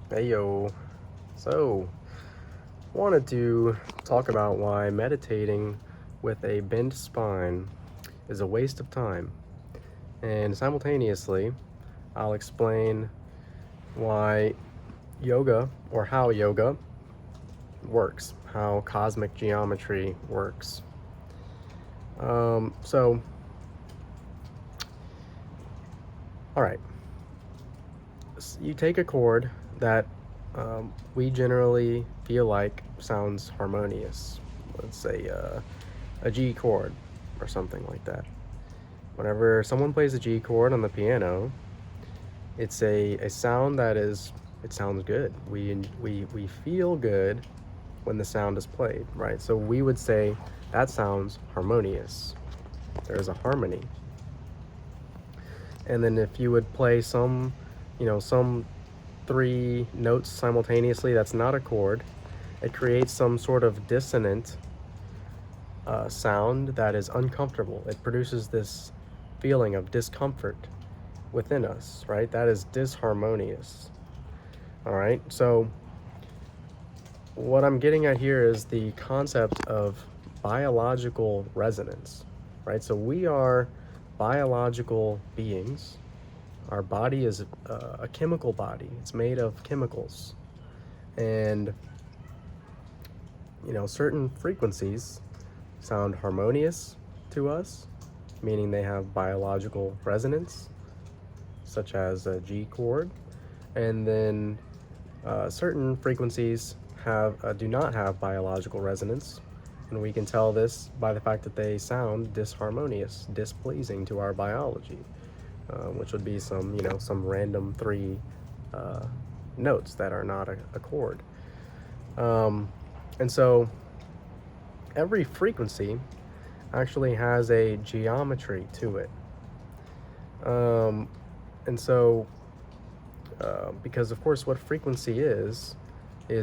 Hey yo. So, wanted to talk about why meditating with a bent spine is a waste of time. And simultaneously, I'll explain why yoga or how yoga works, how cosmic geometry works. So, all right. You take a chord that we generally feel like sounds harmonious. Let's say a G chord or something like that. Whenever someone plays a G chord on the piano, it's a sound that is, it sounds good. We feel good when the sound is played, right? So we would say that sounds harmonious. There's a harmony. And then if you would play some three notes simultaneously, that's not a chord. It creates some sort of dissonant sound that is uncomfortable. It produces this feeling of discomfort within us, right? That is disharmonious. All right. So, what I'm getting at here is the concept of biological resonance, right? So, we are biological beings. Our body is a chemical body, it's made of chemicals. And, certain frequencies sound harmonious to us, meaning they have biological resonance, such as a G chord. And then certain frequencies do not have biological resonance, and we can tell this by the fact that they sound disharmonious, displeasing to our biology, which would be some random three uh, notes that are not a chord. And so every frequency actually has a geometry to it. Um, and so, because of course, what frequency is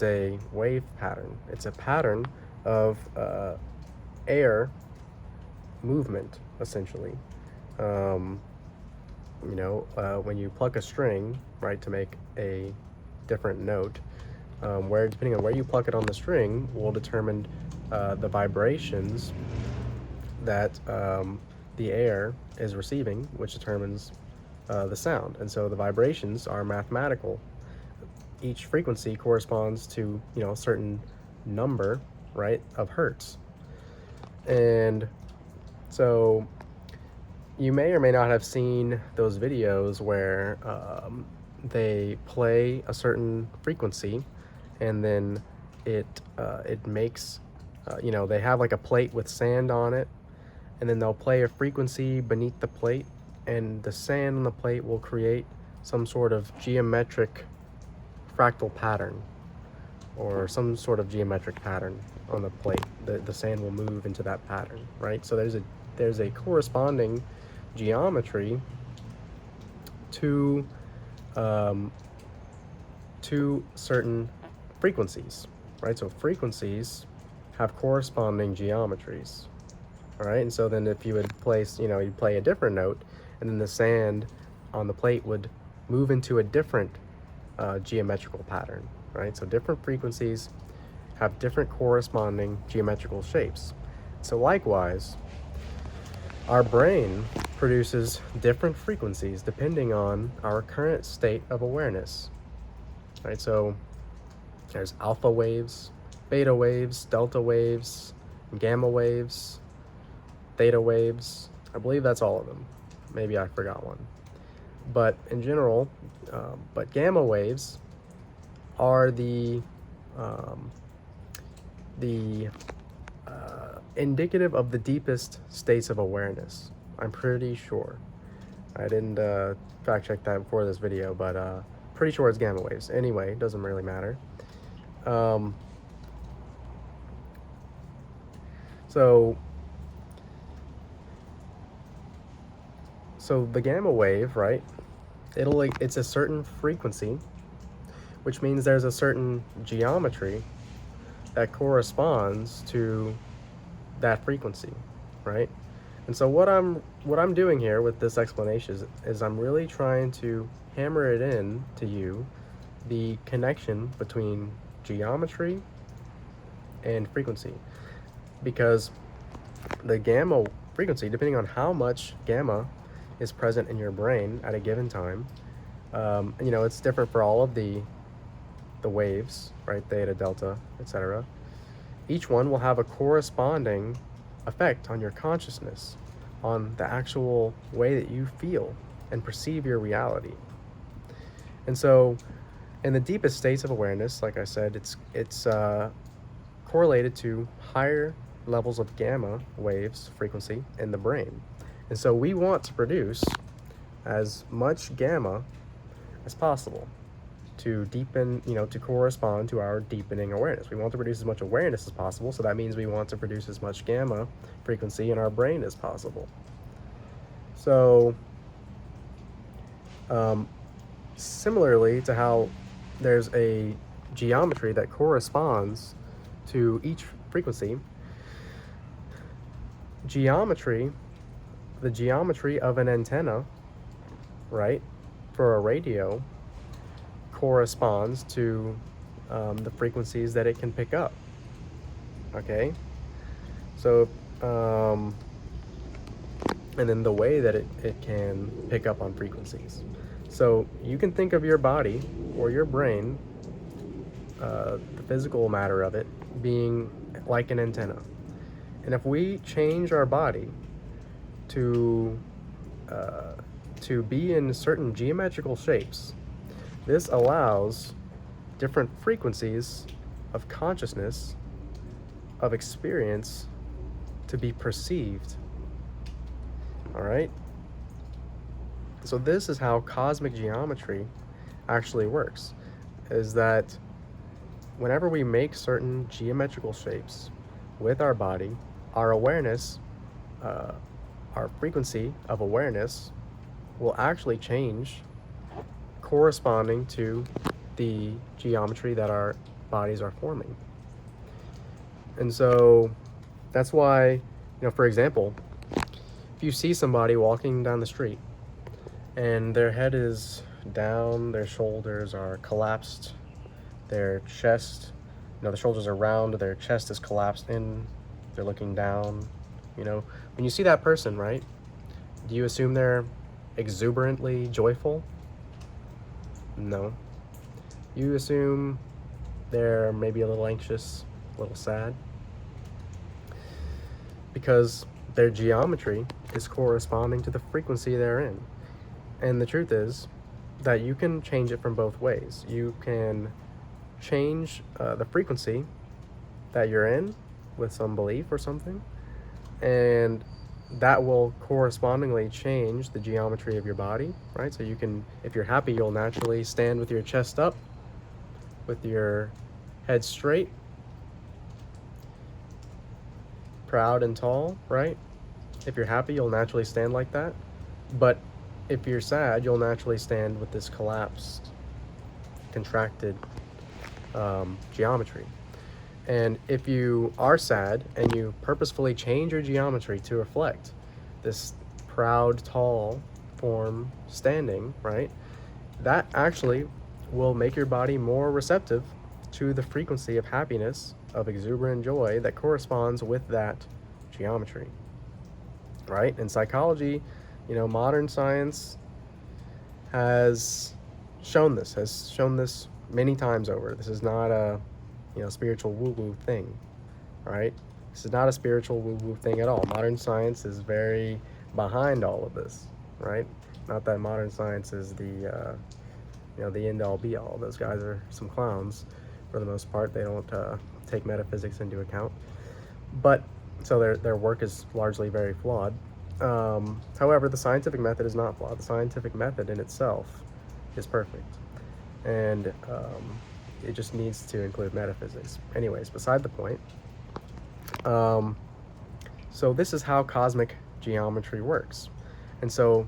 a wave pattern. It's a pattern of air movement, essentially. Um, when you pluck a string, right, to make a different note, where depending on where you pluck it on the string will determine the vibrations that the air is receiving, which determines the sound. And so the vibrations are mathematical. Each frequency corresponds to a certain number, right, of hertz. And so you may or may not have seen those videos where they play a certain frequency, and then it makes they have like a plate with sand on it, and then they'll play a frequency beneath the plate, and the sand on the plate will create some sort of geometric fractal pattern or some sort of geometric pattern on the plate. The sand will move into that pattern, right? So there's a corresponding geometry to certain frequencies, right? So frequencies have corresponding geometries, all right? And so then if you would place, you'd play a different note, and then the sand on the plate would move into a different geometrical pattern, right? So different frequencies have different corresponding geometrical shapes. So likewise, our brain produces different frequencies depending on our current state of awareness, right? So there's alpha waves, beta waves, delta waves, gamma waves, theta waves. I believe that's all of them. Maybe I forgot one. But in general, but gamma waves are the indicative of the deepest states of awareness. I'm pretty sure. I didn't fact check that before this video, but pretty sure it's gamma waves. Anyway, it doesn't really matter. Um, so the gamma wave, right? It's a certain frequency, which means there's a certain geometry that corresponds to that frequency, right? And so what I'm doing here with this explanation is I'm really trying to hammer it in to you the connection between geometry and frequency, because the gamma frequency, depending on how much gamma is present in your brain at a given time, it's different for all of the waves, right? Theta, delta, etc. Each one will have a corresponding effect on your consciousness, on the actual way that you feel and perceive your reality. And so, in the deepest states of awareness, like I said, it's correlated to higher levels of gamma waves frequency in the brain. And so we want to produce as much gamma as possible to deepen, to correspond to our deepening awareness. We want to produce as much awareness as possible, so that means we want to produce as much gamma frequency in our brain as possible. So, similarly to how there's a geometry that corresponds to each frequency, the geometry of an antenna, right, for a radio corresponds to the frequencies that it can pick up. Okay, so and then the way that it can pick up on frequencies. So you can think of your body or your brain, the physical matter of it, being like an antenna. And if we change our body to be in certain geometrical shapes, this allows different frequencies of consciousness, of experience, to be perceived. All right? So this is how cosmic geometry actually works, is that whenever we make certain geometrical shapes with our body, our awareness, our frequency of awareness will actually change corresponding to the geometry that our bodies are forming. And so that's why, for example, if you see somebody walking down the street and their head is down, their shoulders are collapsed, their chest, the shoulders are round, their chest is collapsed in, they're looking down, when you see that person, right, do you assume they're exuberantly joyful? No. You assume they're maybe a little anxious, a little sad, because their geometry is corresponding to the frequency they're in. And the truth is that you can change it from both ways. You can change the frequency that you're in with some belief or something, and that will correspondingly change the geometry of your body, right? So you can, if you're happy, you'll naturally stand with your chest up, with your head straight, proud and tall, right? If you're happy, you'll naturally stand like that. But if you're sad, you'll naturally stand with this collapsed, contracted geometry. And if you are sad and you purposefully change your geometry to reflect this proud, tall form standing, right, that actually will make your body more receptive to the frequency of happiness, of exuberant joy that corresponds with that geometry, right? In psychology, modern science has shown this many times over. This is not a spiritual woo-woo thing, right? This is not a spiritual woo-woo thing at all. Modern science is very behind all of this, right? Not that modern science is the the end-all be-all. Those guys are some clowns for the most part. They don't take metaphysics into account, but so their work is largely very flawed. However, the scientific method is not flawed. The scientific method in itself is perfect, and it just needs to include metaphysics. Anyways, beside the point. So this is how cosmic geometry works. And so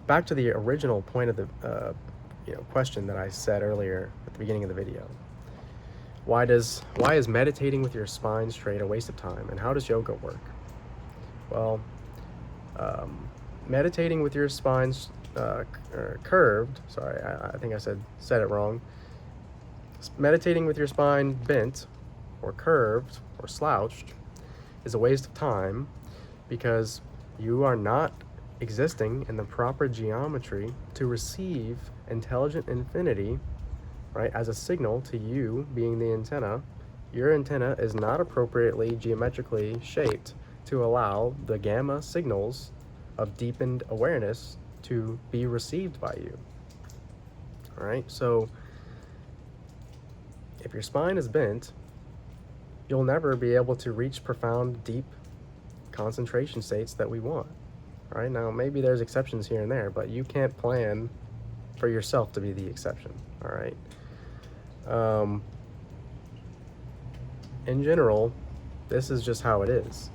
back to the original point of the question that I said earlier at the beginning of the video. Why is meditating with your spine straight a waste of time, and how does yoga work? Well, meditating with your spine curved, sorry, I think I said it wrong. Meditating with your spine bent or curved or slouched is a waste of time, because you are not existing in the proper geometry to receive intelligent infinity, right, as a signal to you being the antenna. Your antenna is not appropriately geometrically shaped to allow the gamma signals of deepened awareness to be received by you. All right, so if your spine is bent, you'll never be able to reach profound, deep concentration states that we want. All right, now maybe there's exceptions here and there, but you can't plan for yourself to be the exception. All right. In general, this is just how it is.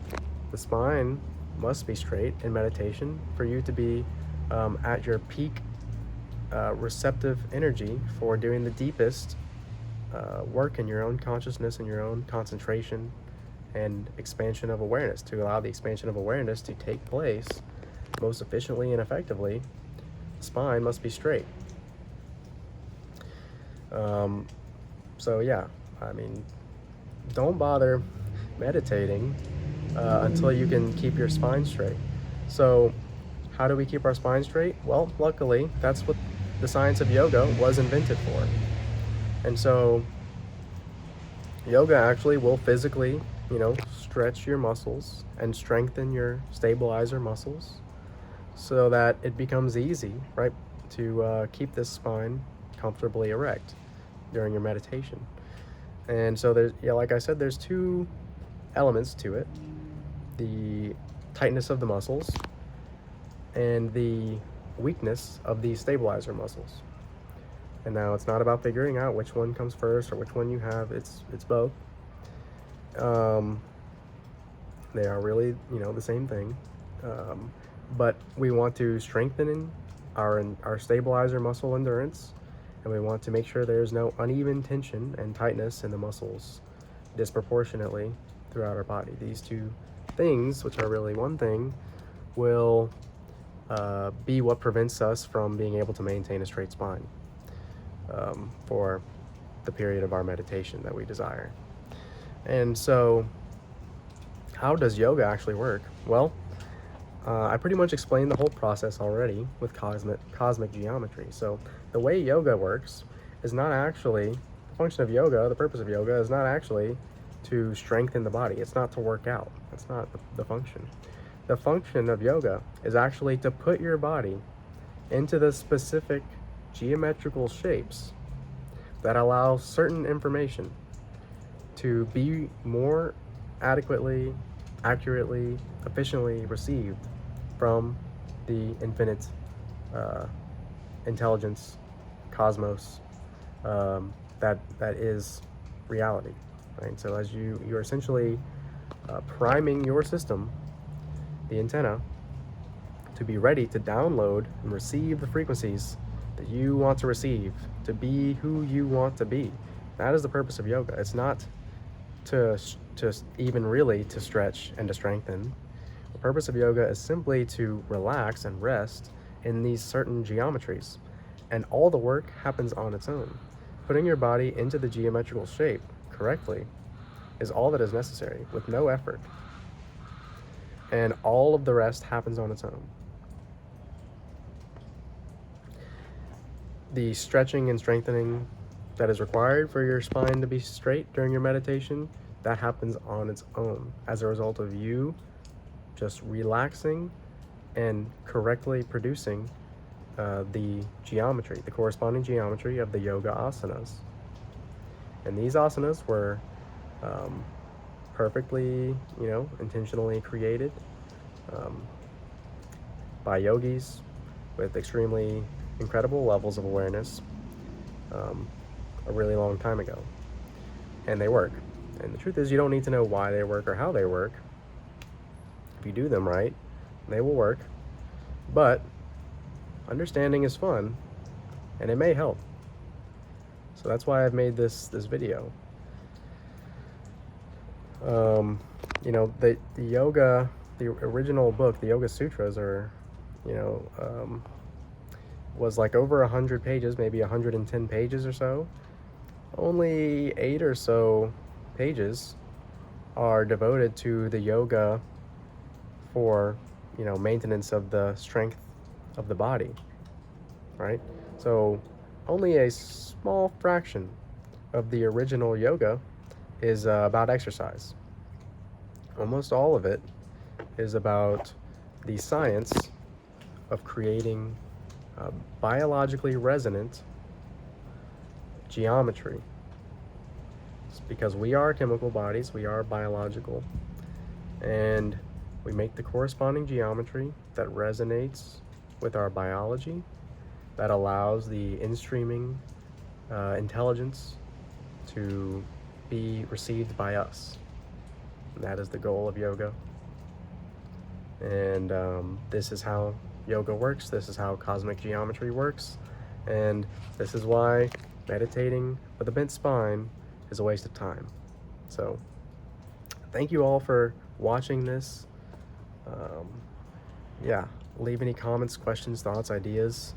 The spine must be straight in meditation for you to be at your peak receptive energy for doing the deepest work in your own consciousness and your own concentration and expansion of awareness. To allow the expansion of awareness to take place most efficiently and effectively, the spine must be straight. So yeah, I mean, don't bother meditating until you can keep your spine straight. So how do we keep our spine straight? Well, luckily, that's what the science of yoga was invented for. And so yoga actually will physically, stretch your muscles and strengthen your stabilizer muscles so that it becomes easy, right, to keep this spine comfortably erect during your meditation. And so there's, like I said, there's two elements to it: the tightness of the muscles and the weakness of the stabilizer muscles. And now it's not about figuring out which one comes first or which one you have. It's both. They are really, the same thing. But we want to strengthen our stabilizer muscle endurance, and we want to make sure there's no uneven tension and tightness in the muscles disproportionately throughout our body. These two things, which are really one thing, will be what prevents us from being able to maintain a straight spine for the period of our meditation that we desire. And so how does yoga actually work? Well, I pretty much explained the whole process already with cosmic geometry. So the way yoga works is not actually, the function of yoga, the purpose of yoga is not actually to strengthen the body. It's not to work out. That's not the function. The function of yoga is actually to put your body into the specific geometrical shapes that allow certain information to be more adequately, accurately, efficiently received from the infinite intelligence, cosmos, that is reality, right? So as you're essentially priming your system, the antenna, to be ready to download and receive the frequencies that you want to receive, to be who you want to be. That is the purpose of yoga. It's not to even really to stretch and to strengthen. The purpose of yoga is simply to relax and rest in these certain geometries, and all the work happens on its own. Putting your body into the geometrical shape correctly is all that is necessary, with no effort, and all of the rest happens on its own. The stretching and strengthening that is required for your spine to be straight during your meditation, that happens on its own as a result of you just relaxing and correctly producing the geometry, the corresponding geometry of the yoga asanas. And these asanas were perfectly, intentionally created by yogis with extremely incredible levels of awareness a really long time ago. And they work. And the truth is, you don't need to know why they work or how they work. If you do them right, they will work. But understanding is fun, and it may help. So that's why I've made this video. The yoga, the original book, the Yoga Sutras, are, was like over 100 pages, maybe 110 pages or so. Only 8 or so pages are devoted to the yoga for, maintenance of the strength of the body, right? So only a small fraction of the original yoga is about exercise. Almost all of it is about the science of creating biologically resonant geometry. It's because we are chemical bodies, we are biological, and we make the corresponding geometry that resonates with our biology, that allows the in-streaming intelligence to be received by us. And that is the goal of yoga. And this is how yoga works. This is how cosmic geometry works. And this is why meditating with a bent spine is a waste of time. So thank you all for watching this. Yeah, leave any comments, questions, thoughts, ideas.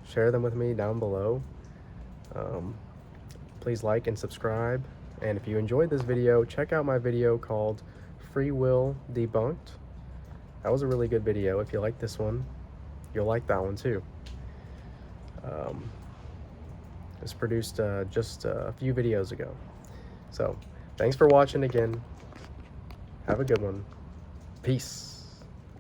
Share them with me down below. Please like and subscribe. And if you enjoyed this video, check out my video called Free Will Debunked. That was a really good video. If you like this one, you'll like that one too. It was produced just a few videos ago. So thanks for watching again. Have a good one. Peace.